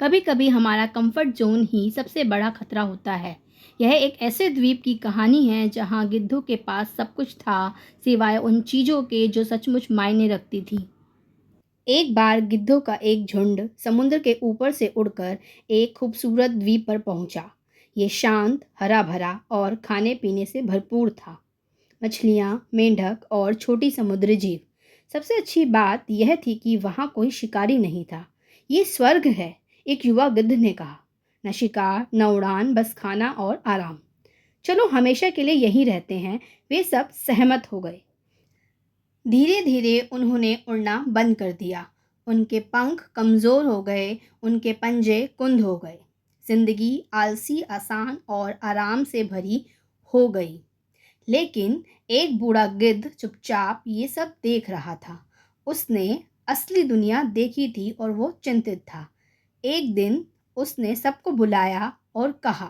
कभी कभी हमारा कंफर्ट जोन ही सबसे बड़ा खतरा होता है। यह एक ऐसे द्वीप की कहानी है जहां गिद्धों के पास सब कुछ था, सिवाय उन चीज़ों के जो सचमुच मायने रखती थी। एक बार गिद्धों का एक झुंड समुद्र के ऊपर से उड़कर एक खूबसूरत द्वीप पर पहुंचा। ये शांत, हरा भरा और खाने पीने से भरपूर था। मछलियाँ, मेंढक और छोटी समुद्री जीव। सबसे अच्छी बात यह थी कि वहाँ कोई शिकारी नहीं था। ये स्वर्ग है, एक युवा गिद्ध ने कहा। न शिकार, न उड़ान, बस खाना और आराम। चलो हमेशा के लिए यहीं रहते हैं। वे सब सहमत हो गए। धीरे धीरे उन्होंने उड़ना बंद कर दिया। उनके पंख कमज़ोर हो गए, उनके पंजे कुंद हो गए। जिंदगी आलसी, आसान और आराम से भरी हो गई। लेकिन एक बूढ़ा गिद्ध चुपचाप ये सब देख रहा था। उसने असली दुनिया देखी थी और वो चिंतित था। एक दिन उसने सबको बुलाया और कहा,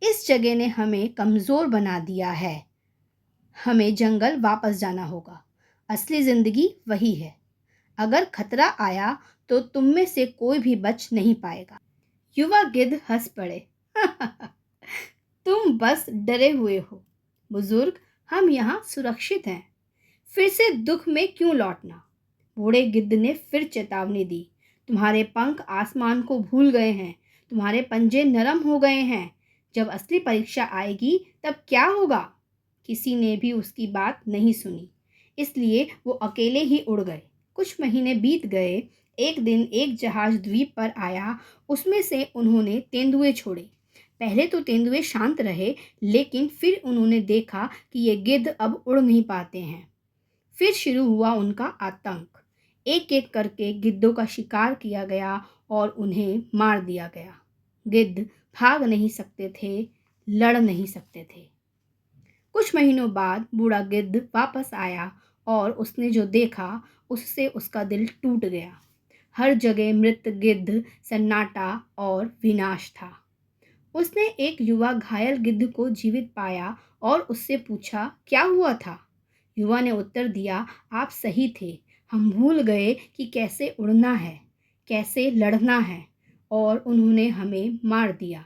इस जगह ने हमें कमज़ोर बना दिया है। हमें जंगल वापस जाना होगा। असली ज़िंदगी वही है। अगर खतरा आया तो तुम में से कोई भी बच नहीं पाएगा। युवा गिद्ध हंस पड़े। तुम बस डरे हुए हो बुजुर्ग, हम यहाँ सुरक्षित हैं। फिर से दुख में क्यों लौटना। बूढ़े गिद्ध ने फिर चेतावनी दी, तुम्हारे पंख आसमान को भूल गए हैं, तुम्हारे पंजे नरम हो गए हैं। जब असली परीक्षा आएगी तब क्या होगा। किसी ने भी उसकी बात नहीं सुनी, इसलिए वो अकेले ही उड़ गए। कुछ महीने बीत गए। एक दिन एक जहाज द्वीप पर आया। उसमें से उन्होंने तेंदुए छोड़े। पहले तो तेंदुए शांत रहे, लेकिन फिर उन्होंने देखा कि ये गिद्ध अब उड़ नहीं पाते हैं। फिर शुरू हुआ उनका आतंक। एक एक करके गिद्धों का शिकार किया गया और उन्हें मार दिया गया। गिद्ध भाग नहीं सकते थे, लड़ नहीं सकते थे। कुछ महीनों बाद बूढ़ा गिद्ध वापस आया और उसने जो देखा उससे उसका दिल टूट गया। हर जगह मृत गिद्ध, सन्नाटा और विनाश था। उसने एक युवा घायल गिद्ध को जीवित पाया और उससे पूछा, क्या हुआ था। युवा ने उत्तर दिया, आप सही थे। हम भूल गए कि कैसे उड़ना है, कैसे लड़ना है, और उन्होंने हमें मार दिया।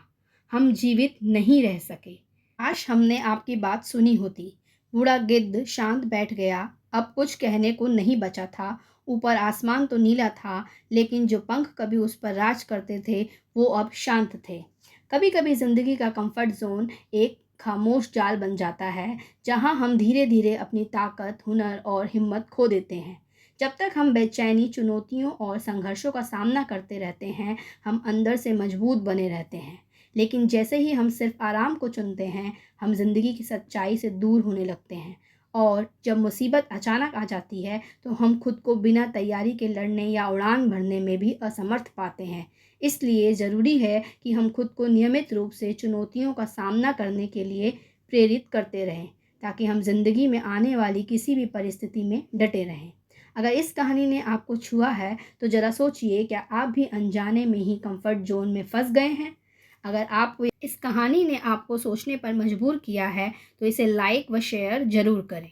हम जीवित नहीं रह सके। काश हमने आपकी बात सुनी होती। बूढ़ा गिद्ध शांत बैठ गया। अब कुछ कहने को नहीं बचा था। ऊपर आसमान तो नीला था, लेकिन जो पंख कभी उस पर राज करते थे वो अब शांत थे। कभी कभी ज़िंदगी का कंफर्ट जोन एक खामोश जाल बन जाता है, जहां हम धीरे धीरे अपनी ताकत, हुनर और हिम्मत खो देते हैं। जब तक हम बेचैनी, चुनौतियों और संघर्षों का सामना करते रहते हैं, हम अंदर से मजबूत बने रहते हैं। लेकिन जैसे ही हम सिर्फ आराम को चुनते हैं, हम जिंदगी की सच्चाई से दूर होने लगते हैं। और जब मुसीबत अचानक आ जाती है तो हम खुद को बिना तैयारी के लड़ने या उड़ान भरने में भी असमर्थ पाते हैं। इसलिए ज़रूरी है कि हम खुद को नियमित रूप से चुनौतियों का सामना करने के लिए प्रेरित करते रहें, ताकि हम जिंदगी में आने वाली किसी भी परिस्थिति में डटे रहें। अगर इस कहानी ने आपको छुआ है तो ज़रा सोचिए, क्या आप भी अनजाने में ही कंफर्ट जोन में फंस गए हैं। अगर आपको इस कहानी ने आपको सोचने पर मजबूर किया है तो इसे लाइक व शेयर ज़रूर करें।